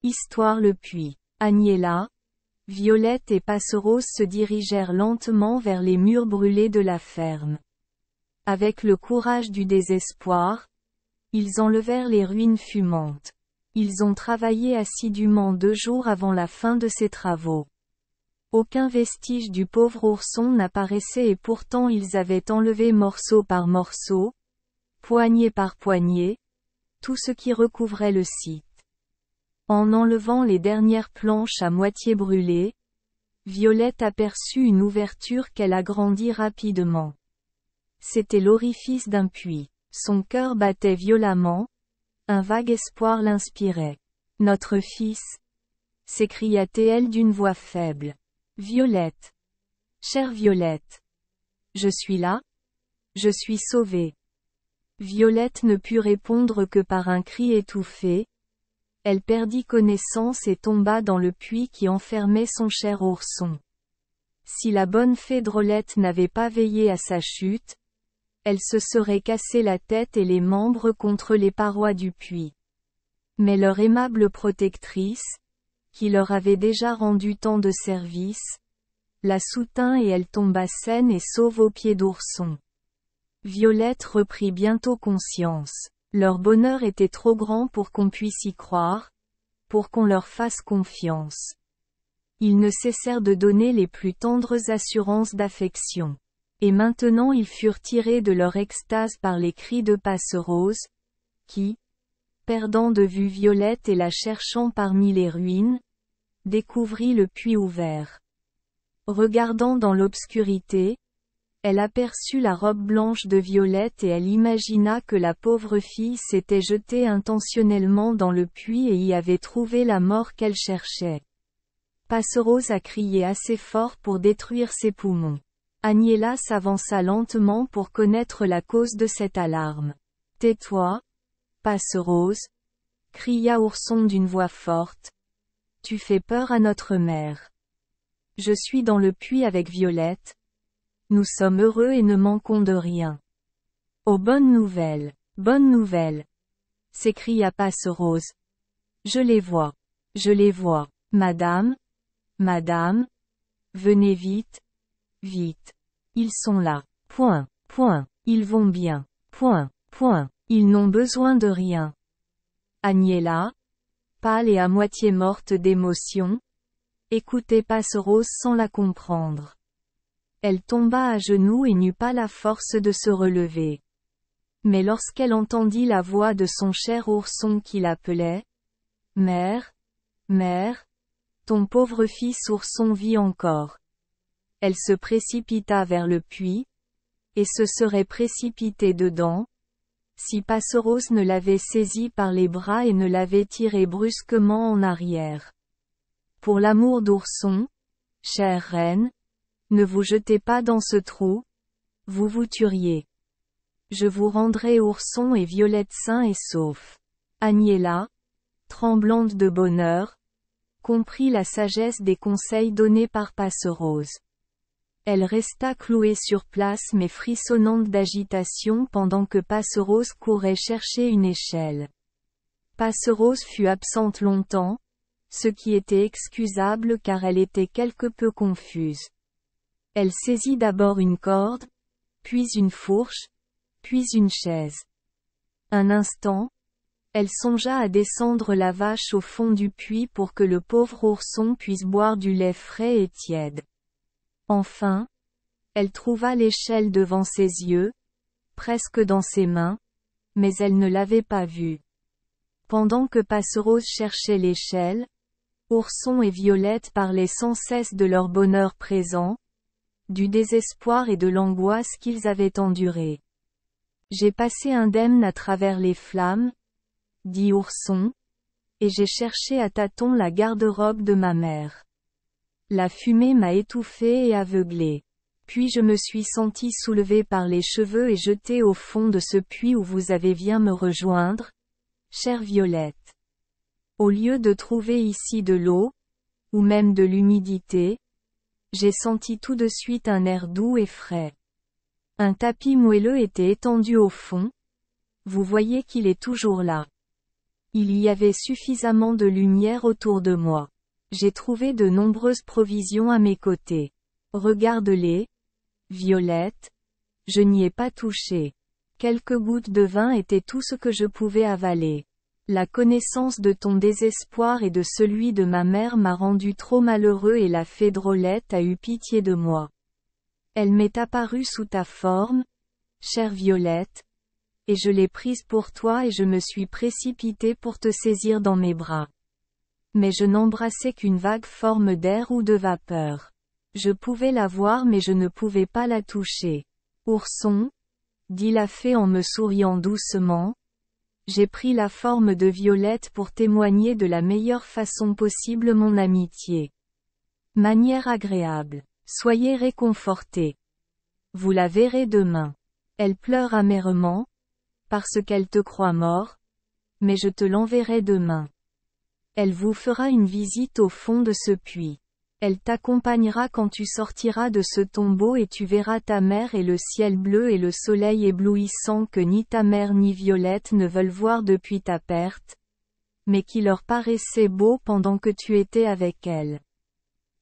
Histoire le puits. Agnella, Violette et Passerose se dirigèrent lentement vers les murs brûlés de la ferme. Avec le courage du désespoir, ils enlevèrent les ruines fumantes. Ils ont travaillé assidûment 2 jours avant la fin de ces travaux. Aucun vestige du pauvre ourson n'apparaissait et pourtant ils avaient enlevé morceau par morceau, poignée par poignée, tout ce qui recouvrait le site. En enlevant les dernières planches à moitié brûlées, Violette aperçut une ouverture qu'elle agrandit rapidement. C'était l'orifice d'un puits. Son cœur battait violemment, un vague espoir l'inspirait. « Notre fils !» s'écria-t-elle d'une voix faible. « Violette. Chère Violette. Je suis là. Je suis sauvée. » Violette ne put répondre que par un cri étouffé. Elle perdit connaissance et tomba dans le puits qui enfermait son cher ourson. Si la bonne fée Drôlette n'avait pas veillé à sa chute, elle se serait cassé la tête et les membres contre les parois du puits. Mais leur aimable protectrice, qui leur avait déjà rendu tant de services, la soutint et elle tomba saine et sauve aux pieds d'ourson. Violette reprit bientôt conscience. Leur bonheur était trop grand pour qu'on puisse y croire, pour qu'on leur fasse confiance. Ils ne cessèrent de donner les plus tendres assurances d'affection. Et maintenant ils furent tirés de leur extase par les cris de Passerose, qui, perdant de vue Violette et la cherchant parmi les ruines, découvrit le puits ouvert. Regardant dans l'obscurité, elle aperçut la robe blanche de Violette et elle imagina que la pauvre fille s'était jetée intentionnellement dans le puits et y avait trouvé la mort qu'elle cherchait. Passerose a crié assez fort pour détruire ses poumons. Agnella s'avança lentement pour connaître la cause de cette alarme. « Tais-toi, Passerose !» cria Ourson d'une voix forte. « Tu fais peur à notre mère. Je suis dans le puits avec Violette. Nous sommes heureux et ne manquons de rien. »« Oh bonne nouvelle, s'écria Passerose. Je les vois, madame, venez vite, ils sont là, ils vont bien, ils n'ont besoin de rien. » Agnella, pâle et à moitié morte d'émotion, écoutait Passerose sans la comprendre. Elle tomba à genoux et n'eut pas la force de se relever. Mais lorsqu'elle entendit la voix de son cher ourson qui l'appelait, « Mère, ton pauvre fils ourson vit encore. » Elle se précipita vers le puits, et se serait précipitée dedans, si Passerose ne l'avait saisie par les bras et ne l'avait tirée brusquement en arrière. « Pour l'amour d'ourson, chère reine, ne vous jetez pas dans ce trou, vous vous tueriez. Je vous rendrai ourson et Violette sains et saufs. » Agnella, tremblante de bonheur, comprit la sagesse des conseils donnés par Passerose. Elle resta clouée sur place mais frissonnante d'agitation pendant que Passerose courait chercher une échelle. Passerose fut absente longtemps, ce qui était excusable car elle était quelque peu confuse. Elle saisit d'abord une corde, puis une fourche, puis une chaise. Un instant, elle songea à descendre la vache au fond du puits pour que le pauvre ourson puisse boire du lait frais et tiède. Enfin, elle trouva l'échelle devant ses yeux, presque dans ses mains, mais elle ne l'avait pas vue. Pendant que Passerose cherchait l'échelle, Ourson et Violette parlaient sans cesse de leur bonheur présent, du désespoir et de l'angoisse qu'ils avaient endurée. « J'ai passé indemne à travers les flammes, » dit Ourson, « et j'ai cherché à tâtons la garde-robe de ma mère. La fumée m'a étouffé et aveuglé. Puis je me suis senti soulevé par les cheveux et jeté au fond de ce puits où vous avez bien me rejoindre, chère Violette. Au lieu de trouver ici de l'eau, ou même de l'humidité, j'ai senti tout de suite un air doux et frais. Un tapis moelleux était étendu au fond. Vous voyez qu'il est toujours là. Il y avait suffisamment de lumière autour de moi. J'ai trouvé de nombreuses provisions à mes côtés. Regarde-les, Violette. Je n'y ai pas touché. Quelques gouttes de vin étaient tout ce que je pouvais avaler. La connaissance de ton désespoir et de celui de ma mère m'a rendu trop malheureux et la fée Drôlette a eu pitié de moi. Elle m'est apparue sous ta forme, chère Violette, et je l'ai prise pour toi et je me suis précipité pour te saisir dans mes bras. Mais je n'embrassais qu'une vague forme d'air ou de vapeur. Je pouvais la voir mais je ne pouvais pas la toucher. Ourson, dit la fée en me souriant doucement, j'ai pris la forme de Violette pour témoigner de la meilleure façon possible mon amitié. Manière agréable. Soyez réconfortés. Vous la verrez demain. Elle pleure amèrement, parce qu'elle te croit mort, mais je te l'enverrai demain. Elle vous fera une visite au fond de ce puits. Elle t'accompagnera quand tu sortiras de ce tombeau et tu verras ta mère et le ciel bleu et le soleil éblouissant que ni ta mère ni Violette ne veulent voir depuis ta perte, mais qui leur paraissait beau pendant que tu étais avec elle.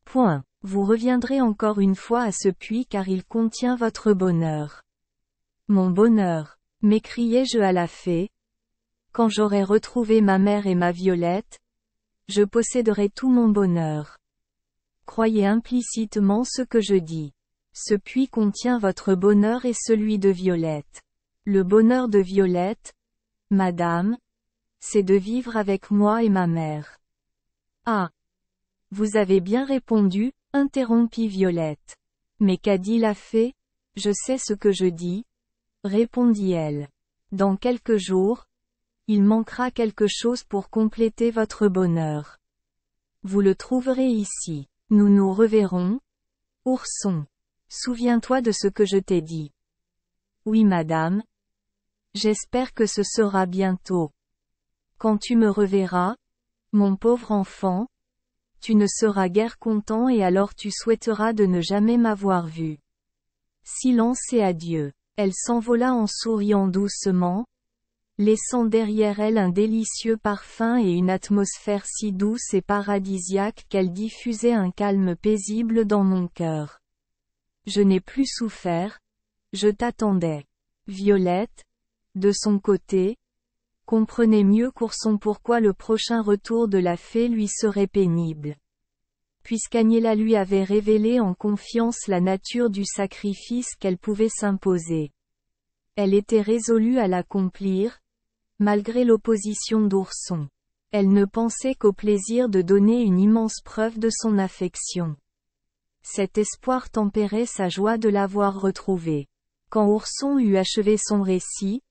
Point. Vous reviendrez encore une fois à ce puits car il contient votre bonheur. Mon bonheur, m'écriai-je à la fée. Quand j'aurai retrouvé ma mère et ma Violette, je posséderai tout mon bonheur. Croyez implicitement ce que je dis. Ce puits contient votre bonheur et celui de Violette. Le bonheur de Violette, madame, c'est de vivre avec moi et ma mère. Ah! Vous avez bien répondu, interrompit Violette. Mais qu'a dit la fée? Je sais ce que je dis, répondit-elle. Dans quelques jours, il manquera quelque chose pour compléter votre bonheur. Vous le trouverez ici. Nous nous reverrons. Ourson. Souviens-toi de ce que je t'ai dit. Oui madame. J'espère que ce sera bientôt. Quand tu me reverras, mon pauvre enfant, tu ne seras guère content et alors tu souhaiteras de ne jamais m'avoir vu. Silence et adieu. Elle s'envola en souriant doucement, laissant derrière elle un délicieux parfum et une atmosphère si douce et paradisiaque qu'elle diffusait un calme paisible dans mon cœur. Je n'ai plus souffert, je t'attendais. Violette, de son côté, comprenait mieux qu'Ourson pourquoi le prochain retour de la fée lui serait pénible. Puisqu'Agnella lui avait révélé en confiance la nature du sacrifice qu'elle pouvait s'imposer. Elle était résolue à l'accomplir, malgré l'opposition d'Ourson. Elle ne pensait qu'au plaisir de donner une immense preuve de son affection. Cet espoir tempérait sa joie de l'avoir retrouvée. Quand Ourson eut achevé son récit,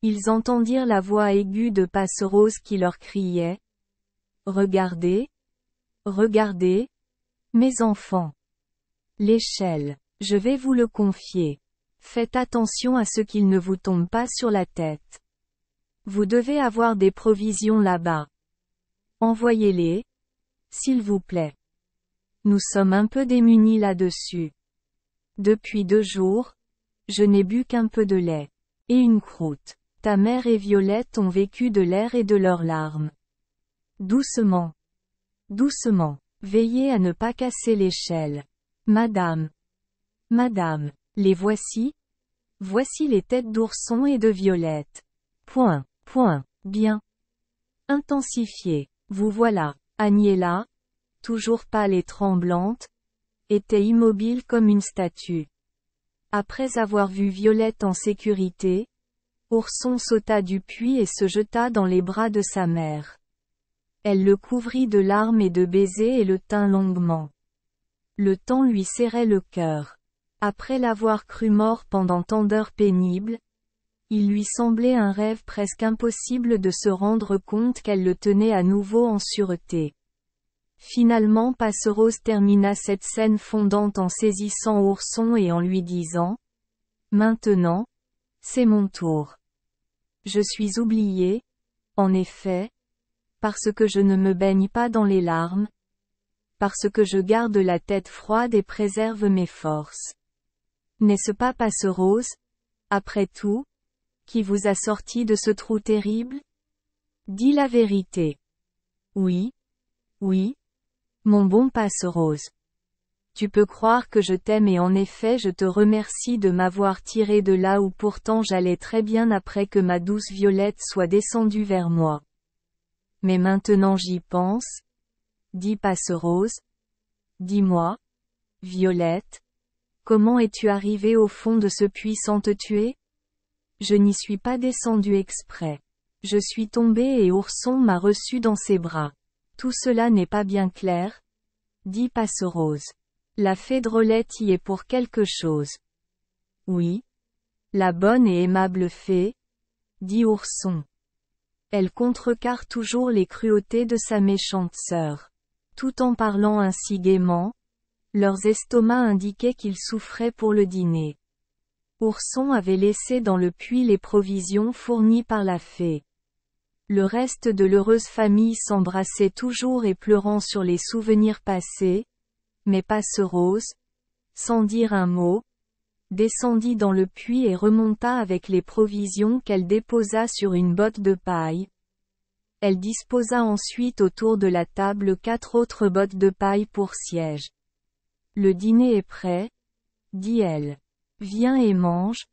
ils entendirent la voix aiguë de Passerose qui leur criait « Regardez, regardez, mes enfants. L'échelle, je vais vous le confier. Faites attention à ce qu'il ne vous tombe pas sur la tête. Vous devez avoir des provisions là-bas. Envoyez-les, s'il vous plaît. Nous sommes un peu démunis là-dessus. Depuis 2 jours, je n'ai bu qu'un peu de lait. Et une croûte. Ta mère et Violette ont vécu de l'air et de leurs larmes. Doucement. Doucement. Veillez à ne pas casser l'échelle. Madame. Madame. Les voici. Voici les têtes d'Ourson et de Violette. Point. Bien. Intensifié. Vous voilà. Agnella, toujours pâle et tremblante, était immobile comme une statue. Après avoir vu Violette en sécurité, Ourson sauta du puits et se jeta dans les bras de sa mère. Elle le couvrit de larmes et de baisers et le tint longuement. Le temps lui serrait le cœur. Après l'avoir cru mort pendant tant d'heures pénibles, il lui semblait un rêve presque impossible de se rendre compte qu'elle le tenait à nouveau en sûreté. Finalement Passerose termina cette scène fondante en saisissant Ourson et en lui disant « Maintenant, c'est mon tour. Je suis oubliée, en effet, parce que je ne me baigne pas dans les larmes, parce que je garde la tête froide et préserve mes forces. N'est-ce pas Passerose, après tout, qui vous a sorti de ce trou terrible ? Dis la vérité. Oui. Oui. Mon bon Passerose. Tu peux croire que je t'aime et en effet je te remercie de m'avoir tiré de là où pourtant j'allais très bien après que ma douce Violette soit descendue vers moi. Mais maintenant j'y pense. Dis Passerose. Dis-moi, Violette. Comment es-tu arrivée au fond de ce puits sans te tuer? Je n'y suis pas descendue exprès. Je suis tombée et Ourson m'a reçue dans ses bras. Tout cela n'est pas bien clair? Dit Passerose. La fée Drôlette y est pour quelque chose. Oui. La bonne et aimable fée, dit Ourson. Elle contrecarre toujours les cruautés de sa méchante sœur. Tout en parlant ainsi gaiement, leurs estomacs indiquaient qu'ils souffraient pour le dîner. Ourson avait laissé dans le puits les provisions fournies par la fée. Le reste de l'heureuse famille s'embrassait toujours et pleurant sur les souvenirs passés, mais Passerose, sans dire un mot, descendit dans le puits et remonta avec les provisions qu'elle déposa sur une botte de paille. Elle disposa ensuite autour de la table 4 autres bottes de paille pour siège. Le dîner est prêt, dit-elle. Viens et mange.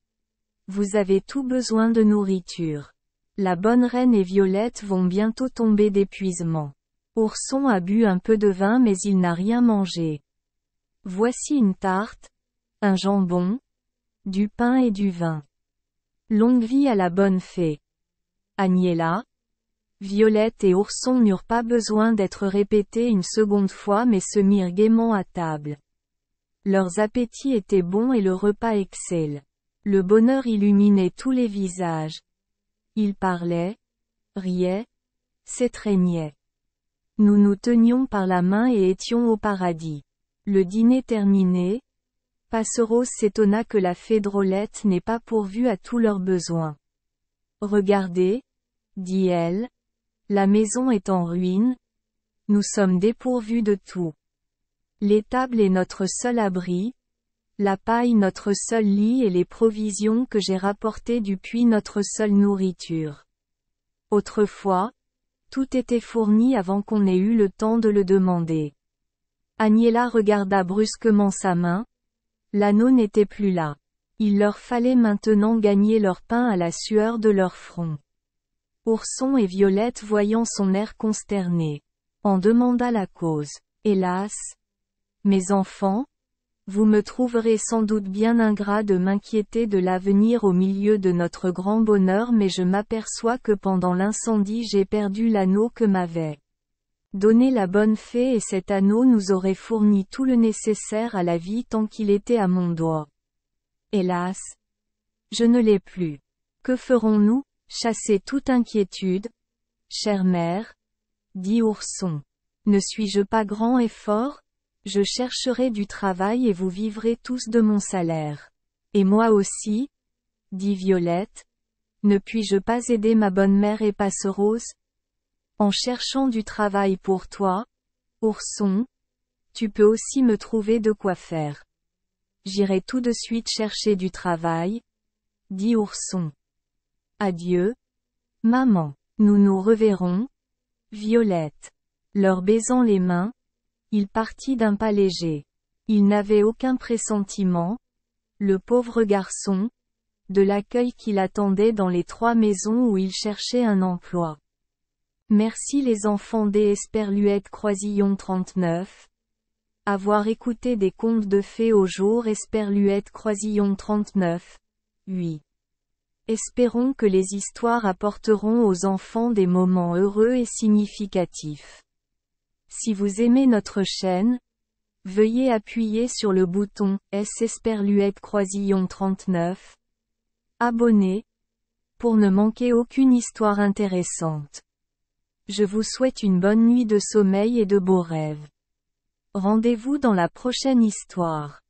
Vous avez tout besoin de nourriture. La bonne reine et Violette vont bientôt tomber d'épuisement. Ourson a bu un peu de vin mais il n'a rien mangé. Voici une tarte, un jambon, du pain et du vin. Longue vie à la bonne fée. Agnella, Violette et Ourson n'eurent pas besoin d'être répétés une seconde fois mais se mirent gaiement à table. Leurs appétits étaient bons et le repas excelle. Le bonheur illuminait tous les visages. Ils parlaient, riaient, s'étreignaient. Nous nous tenions par la main et étions au paradis. Le dîner terminé, Passerose s'étonna que la fée Drôlette n'ait pas pourvu à tous leurs besoins. Regardez, dit-elle, la maison est en ruine, nous sommes dépourvus de tout. L'étable est notre seul abri, la paille notre seul lit et les provisions que j'ai rapportées du puits notre seule nourriture. Autrefois, tout était fourni avant qu'on ait eu le temps de le demander. Agnella regarda brusquement sa main. L'anneau n'était plus là. Il leur fallait maintenant gagner leur pain à la sueur de leur front. Ourson et Violette voyant son air consterné, en demanda la cause. Hélas! Mes enfants, vous me trouverez sans doute bien ingrat de m'inquiéter de l'avenir au milieu de notre grand bonheur mais je m'aperçois que pendant l'incendie j'ai perdu l'anneau que m'avait donné la bonne fée et cet anneau nous aurait fourni tout le nécessaire à la vie tant qu'il était à mon doigt. Hélas! Je ne l'ai plus. Que ferons-nous? Chasser toute inquiétude? Chère mère, dit Ourson. Ne suis-je pas grand et fort? Je chercherai du travail et vous vivrez tous de mon salaire. Et moi aussi? Dit Violette. Ne puis-je pas aider ma bonne mère et Passerose? En cherchant du travail pour toi, Ourson, tu peux aussi me trouver de quoi faire. J'irai tout de suite chercher du travail, dit Ourson. Adieu, maman. Nous nous reverrons, Violette. Leur baisant les mains, il partit d'un pas léger. Il n'avait aucun pressentiment, le pauvre garçon, de l'accueil qui l'attendait dans les 3 maisons où il cherchait un emploi. Merci les enfants des Esperluette Croisillon 39. Avoir écouté des contes de fées au jour Esperluette Croisillon 39. 8. Espérons que les histoires apporteront aux enfants des moments heureux et significatifs. Si vous aimez notre chaîne, veuillez appuyer sur le bouton S Esperluette Croisillon 39. Abonner, pour ne manquer aucune histoire intéressante. Je vous souhaite une bonne nuit de sommeil et de beaux rêves. Rendez-vous dans la prochaine histoire.